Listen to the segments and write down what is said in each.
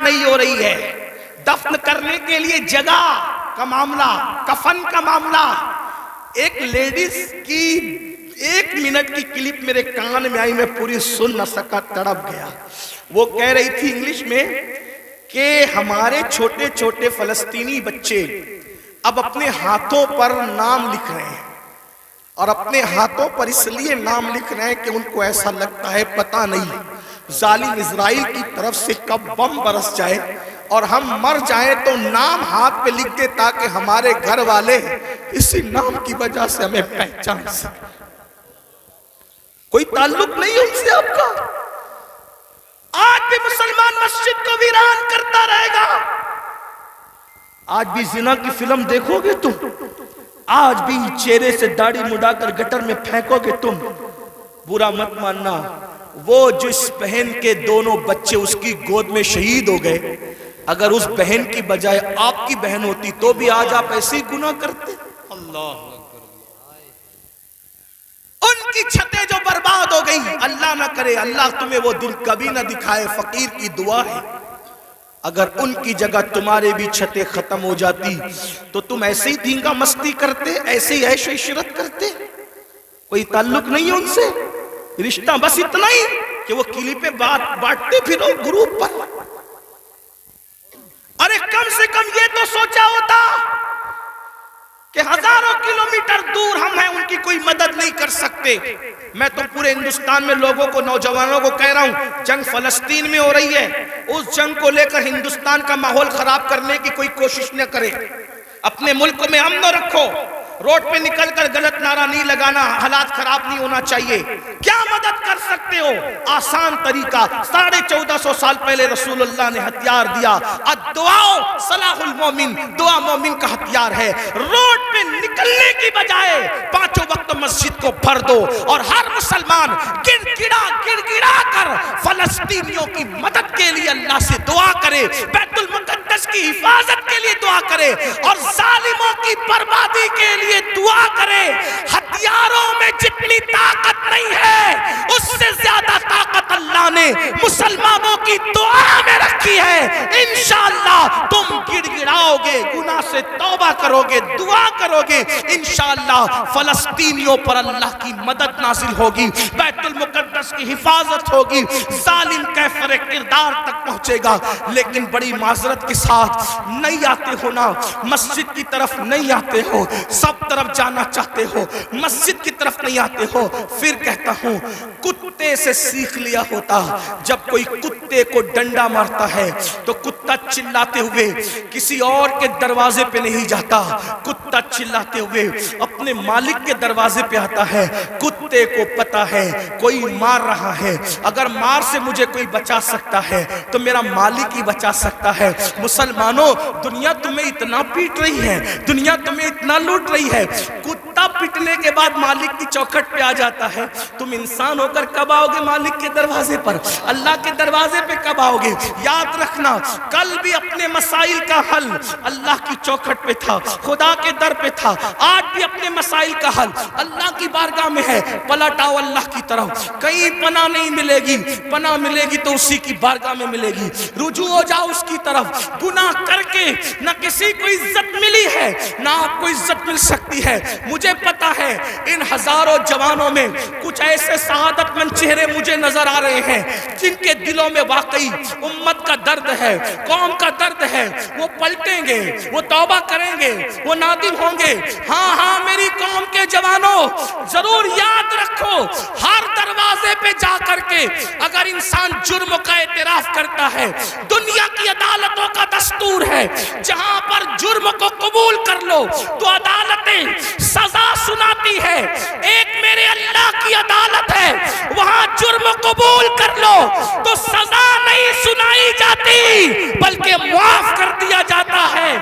نہیں ہو رہی ہے، دفن کرنے کے لیے جگہ کا معاملہ، کفن کا معاملہ. ایک لیڈیز کی 1 منٹ کی کلپ میرے کان میں آئی، میں پوری سن نہ سکا، تڑپ گیا. وہ کہہ رہی تھی انگلش میں کہ ہمارے چھوٹے چھوٹے فلسطینی بچے اب اپنے ہاتھوں پر نام لکھ رہے ہیں، اور اپنے ہاتھوں پر اس لیے نام لکھ رہے ہیں کہ ان کو ایسا لگتا ہے پتہ نہیں ظالم اسرائیل کی طرف سے کب بم برس جائے اور ہم مر جائیں تو نام ہاتھ پہ لکھ دے تاکہ ہمارے گھر والے اسی نام کی وجہ سے ہمیں پہچان سکیں. کوئی تعلق نہیں ان سے آپ کا. آج بھی مسلمان مسجد کو ویران کرتا رہے گا. آج بھی زنا کی فلم دیکھو گے تم، آج بھی چہرے سے داڑھی مڈا کر گٹر میں پھینکو گے تم. برا مت ماننا، وہ جس بہن کے 2 بچے اس کی گود میں شہید ہو گئے، اگر اس بہن کی بجائے آپ کی بہن ہوتی تو بھی آج آپ ایسے ہی گناہ کرتے. اللہ ان کی چھتیں جو برباد ہو گئی، اللہ نہ کرے، اللہ تمہیں وہ دن کبھی نہ دکھائے، فقیر کی دعا ہے. اگر ان کی جگہ تمہارے بھی چھتیں ختم ہو جاتی تو تم ایسے ہی دھینگا مستی کرتے، ایسے ہی عیش و عشرت کرتے. کوئی تعلق نہیں ہے ان سے، رشتہ بس اتنا ہی کہ وہ کلپیں بانٹتے پھرو گروپ پر. ارے کم سے کم یہ تو سوچا ہوتا کہ ہزاروں کلومیٹر دور ہم ہیں، ان کی کوئی مدد نہیں کر سکتے. میں تو پورے ہندوستان میں لوگوں کو، نوجوانوں کو کہہ رہا ہوں، جنگ فلسطین میں ہو رہی ہے، اس جنگ کو لے کر ہندوستان کا ماحول خراب کرنے کی کوئی کوشش نہ کرے. اپنے ملک میں امن رکھو، روڈ پہ نکل کر غلط نعرہ نہیں لگانا، حالات خراب نہیں ہونا چاہیے. کیا مدد کر سکتے ہو؟ آسان طریقہ، 1450 سال پہلے رسول اللہ نے ہتھیار دیا، الدعاء سلاح المومن، دعا مومن کا ہتھیار ہے. روڈ پہ نکلنے کی بجائے 5 وقت مسجد کو بھر دو اور ہر مسلمان گڑ گڑا کر فلسطینیوں کی مدد کے لیے اللہ سے دعا کرے، بیت المقدس کی حفاظت کے لیے دعا کرے اور ظالموں کی بربادی کے لیے دعا کرے. ہتھیاروں میں جتنی طاقت نہیں ہے اس سے زیادہ طاقت اللہ نے مسلمانوں کی دعا میں رکھی ہے. انشاءاللہ تم گڑ گڑاؤ گے، گناہ سے توبہ کرو گے، دعا کرو گے، انشاءاللہ فلسطینیوں پر اللہ کی مدد نازل ہوگی، بیت المقدس کی حفاظت ہوگی، ظالم کیفر کردار تک پہنچے گا. لیکن بڑی معذرت کے ساتھ نہیں آتے ہو نا، مسجد کی طرف نہیں آتے ہو، سب طرف جانا چاہتے ہو، مسجد کی طرف نہیں آتے ہو. پھر کہتا ہوں، کتے سے سیکھ لیا ہوتا. جب کوئی کتے کو ڈنڈا مارتا ہے تو کتا چلاتے ہوئے کسی اور کے دروازے پہ نہیں جاتا، کتا چلاتے ہوئے اپنے مالک کے دروازے پہ آتا ہے. کتے کو پتا ہے کوئی مار رہا ہے، اگر مار سے مجھے کوئی بچا سکتا ہے تو میرا مالک ہی بچا سکتا ہے. مسلمانوں، دنیا تمہیں اتنا پیٹ رہی ہے، دنیا تمہیں اتنا لوٹ رہی ہے، کتا پٹنے کے بعد مالک کی چوکھٹ پہ آ جاتا ہے. تم انسان ہو کر کب آؤ گے مالک کے دروازے پر؟ اللہ کے دروازے پہ کب آؤ گے؟ یاد رکھنا، کل بھی اپنے مسائل کا حل اللہ کی چوکھٹ پہ تھا، خدا کے در پہ تھا. آج بھی اپنے مسائل کا حل اللہ کی بارگاہ میں ہے. پلٹ آؤ اللہ کی طرف. کہیں پناہ نہیں ملے گی، پناہ ملے گی تو اسی کی بارگاہ میں ملے گی. رجوع ہو جاؤ اس کی طرف. گناہ کر کے نہ کسی کو عزت ملی ہے نہ آپ کو عزت مل سکتی ہے. مجھے پتا ہے ان ہزاروں جوانوں میں کچھ ایسے سعادت مند چہرے مجھے نظر آ رہے ہیں جن کے دلوں میں واقعی امت کا درد ہے، قوم کا درد ہے. وہ پلٹیں گے، وہ توبہ کریں گے، وہ نادم ہوں گے. ہاں میری قوم کے جوانوں، ضرور یاد رکھو، ہر دروازے پہ جا کر کے اگر انسان جرم کا اعتراف کرتا ہے، دنیا کی عدالتوں کا دستور ہے جہاں پر جرم کو قبول کر لو تو عدالتیں سزا سناتی ہے. ایک میرے اللہ کی عدالت ہے، وہاں جرم قبول کر لو تو سزا نہیں سنائی جاتی بلکہ معاف کر دیا جاتا ہے.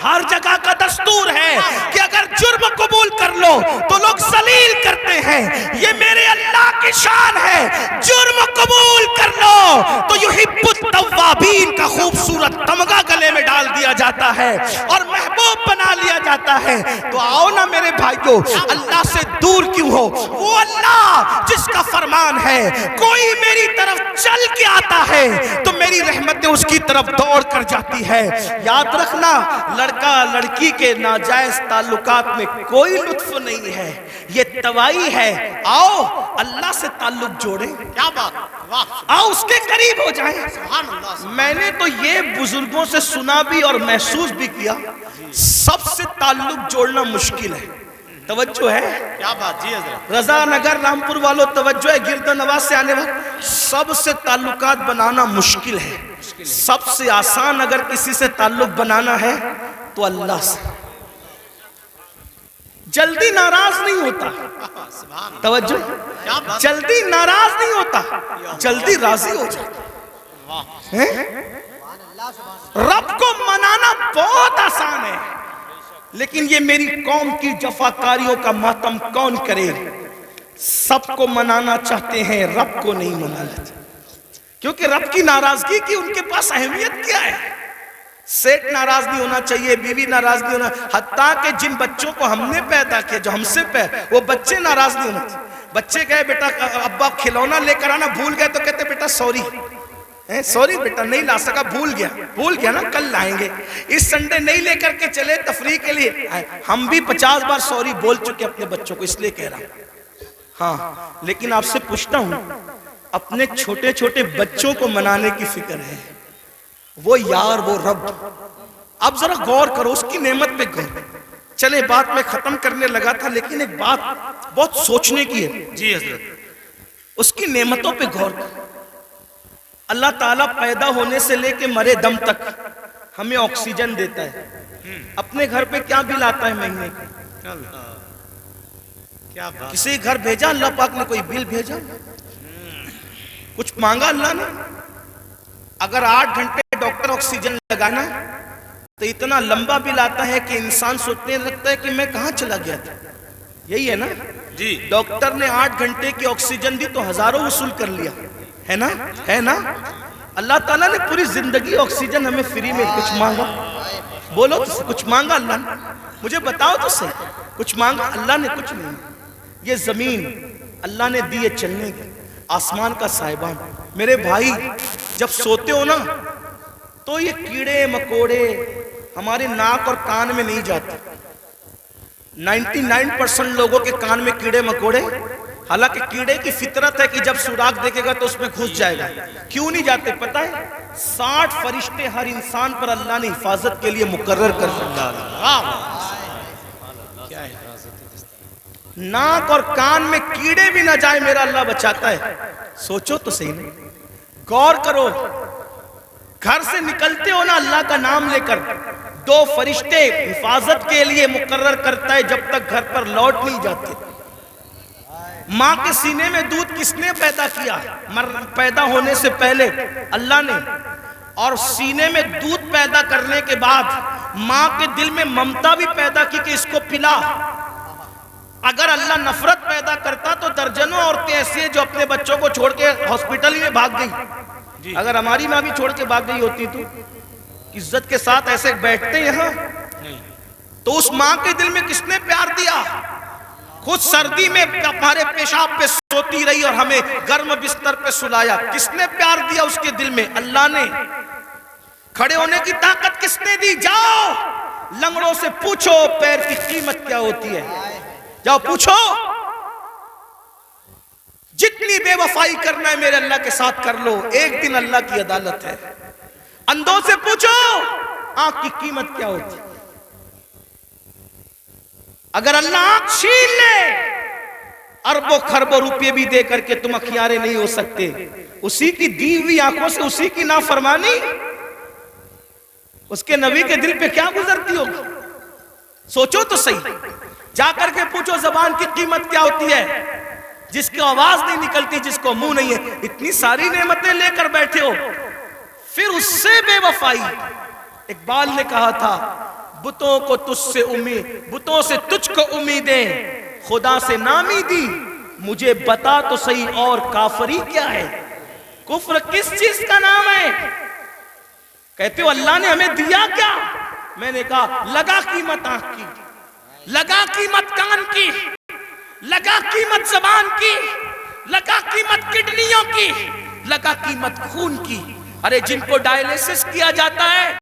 ہر جگہ کا دستور ہے کہ اگر جرم قبول کر لو تو لوگ ذلیل کرتے ہیں. یہ میرے اللہ کی شان ہے، جرم قبول کر لو تو یحب التوابین کا خوبصورت تمغہ گلے میں ڈال دیا جاتا ہے اور محبوب بنا لیا چاہتا ہے تو آؤ نا میرے بھائیو، اللہ سے دور کیوں ہو؟ وہ اللہ جس کا فرمان ہے کوئی میری طرف چل کے آتا ہے تو میری رحمتیں اس کی طرف دوڑ کر جاتی ہے۔ یاد رکھنا، لڑکا لڑکی کے ناجائز تعلقات میں کوئی لطف نہیں ہے، یہ توائی ہے۔ آؤ اللہ سے تعلق جوڑیں، کیا بات، واہ، آؤ اس کے قریب ہو جائیں۔ سبحان اللہ۔ میں نے تو یہ بزرگوں سے سنا بھی اور محسوس بھی کیا، سب سے تعلق جوڑنا مشکل ہے۔ توجہ ہے؟ کیا بات جی حضرت، رضا نگر رامپور والوں توجہ ہے، گرد نواز سے آنے والے سب سے تعلقات بنانا مشکل ہے۔ سب سے آسان اگر کسی سے تعلق بنانا ہے تو اللہ سے۔ جلدی ناراض نہیں ہوتا، سبحان اللہ، توجہ، کیا بات، جلدی ناراض نہیں ہوتا، جلدی راضی ہو جاتا۔ واہ، رب کو منانا بہت آسان ہے، لیکن یہ میری قوم کی جفاکاریوں کا ماتم کون کرے؟ سب کو منانا چاہتے ہیں، رب کو نہیں منانا چاہتے، کیونکہ رب کی ناراضگی کی ان کے پاس اہمیت کیا ہے؟ سیٹ ناراض نہیں ہونا چاہیے، بیوی ناراض نہیں ہونا، حتیٰ کہ جن بچوں کو ہم نے پیدا کیا، جو ہم سے وہ بچے ناراض نہیں ہونا چاہیے۔ بچے کہے بیٹا ابا کھلونا لے کر آنا، بھول گئے تو کہتے بیٹا سوری، سوری بیٹا نہیں لا سکا، بھول گیا نا، کل لائیں گے۔ اس سنڈے نہیں لے کر کے چلے تفریح کے لیے، ہم بھی 50 بار سوری بول چکے اپنے بچوں کو، اس لیے کہہ رہا ہوں۔ ہاں، لیکن آپ سے پوچھتا ہوں، اپنے چھوٹے چھوٹے بچوں کو منانے کی فکر ہے؟ وہ یار، وہ رب، اب ذرا غور کرو اس کی نعمت پہ غور۔ چلے بات میں ختم کرنے لگا تھا، لیکن ایک بات بہت سوچنے کی ہے جی حضرت، اس کی نعمتوں پہ غور کرو۔ اللہ تعالیٰ پیدا ہونے سے لے کے مرے دم تک ہمیں آکسیجن دیتا ہے، اپنے گھر پہ کیا بل آتا ہے مہینے کا؟ اللہ، کیا بات، کسی گھر بھیجا اللہ پاک نے کوئی بل بھیجا؟ کچھ مانگا اللہ نے؟ اگر 8 گھنٹے ڈاکٹر آکسیجن لگانا تو اتنا لمبا بل آتا ہے کہ انسان سوچنے لگتا ہے کہ میں کہاں چلا گیا تھا۔ یہی ہے نا؟ جی، ڈاکٹر نے 8 گھنٹے کی آکسیجن دی تو ہزاروں وصول کر لیا، ہے نا؟ ہے نا؟ اللہ تعالیٰ نے پوری زندگی آکسیجن ہمیں فری میں، کچھ مانگا؟ بولو تو کچھ مانگا اللہ نے؟ مجھے بتاؤ تو صحیح، کچھ مانگا اللہ نے؟ کچھ نہیں۔ یہ زمین اللہ نے دی ہے چلنے کی، آسمان کا سائبان۔ میرے بھائی جب سوتے ہو نا تو یہ کیڑے مکوڑے ہمارے ناک اور کان میں نہیں جاتے۔ 99% لوگوں کے کان میں کیڑے مکوڑے، حالانکہ کیڑے کی فطرت ہے کہ جب سوراخ دیکھے گا تو اس میں گھس جائے گا۔ کیوں نہیں جاتے پتہ ہے؟ 60 فرشتے ہر انسان پر اللہ نے حفاظت کے لیے مقرر کر رکھا ہے۔ کیا ہے، ناک اور کان میں کیڑے بھی نہ جائے میرا اللہ بچاتا ہے۔ سوچو تو صحیح، نہیں غور کرو، گھر سے نکلتے ہو نا اللہ کا نام لے کر، 2 فرشتے حفاظت کے لیے مقرر کرتا ہے جب تک گھر پر لوٹ نہیں جاتے۔ ماں کے سینے میں دودھ کس نے پیدا کیا؟ پیدا ہونے سے پہلے اللہ نے، اور سینے میں دودھ پیدا کرنے کے بعد ماں کے دل میں ممتا بھی پیدا کی کہ اس کو پلا۔ اگر اللہ نفرت پیدا کرتا تو درجنوں عورتیں ایسی ہیں جو اپنے بچوں کو چھوڑ کے ہاسپٹل میں بھاگ گئی۔ اگر ہماری ماں بھی چھوڑ کے بھاگ گئی ہوتی تو عزت کے ساتھ ایسے بیٹھتے یہاں؟ تو اس ماں کے دل میں کس نے پیار دیا؟ خود سردی میں ہمارے پیشاب پہ سوتی رہی اور ہمیں گرم بستر پہ سلایا، کس نے پیار دیا اس کے دل میں؟ اللہ نے۔ کھڑے ہونے کی طاقت کس نے دی؟ جاؤ لنگڑوں سے پوچھو پیر کی قیمت کیا ہوتی ہے، جاؤ پوچھو۔ جتنی بے وفائی کرنا ہے میرے اللہ کے ساتھ کر لو، ایک دن اللہ کی عدالت ہے۔ اندھوں سے پوچھو آنکھ کی قیمت کیا ہوتی ہے۔ اگر اللہ آنکھ چھین لے اربوں خربوں روپے بھی دے کر کے تم اخیارے نہیں ہو سکتے۔ اسی کی دی ہوئی آنکھوں سے اسی کی نافرمانی اس کے نبی کے دل پہ کیا گزرتی ہوگی؟ سوچو تو صحیح، جا کر کے پوچھو زبان کی قیمت کیا ہوتی ہے، جس کی آواز نہیں نکلتی، جس کو منہ نہیں ہے، اتنی ساری نعمتیں لے کر بیٹھے ہو، پھر اس سے بے وفائی۔ اقبال نے کہا تھا بتوں کو تجھ سے امید، بتوں سے تجھ کو امیدیں، خدا سے نامی دی، مجھے بتا تو صحیح اور کافری کیا ہے؟ کفر کس چیز کا نام ہے؟ کہتے ہو اللہ نے ہمیں دیا کیا؟ میں نے کہا لگا قیمت آنکھ کی، لگا قیمت کان کی، لگا قیمت زبان کی، لگا قیمت کڈنیوں کی، لگا قیمت خون کی۔ ارے جن کو ڈائلیسس کیا جاتا ہے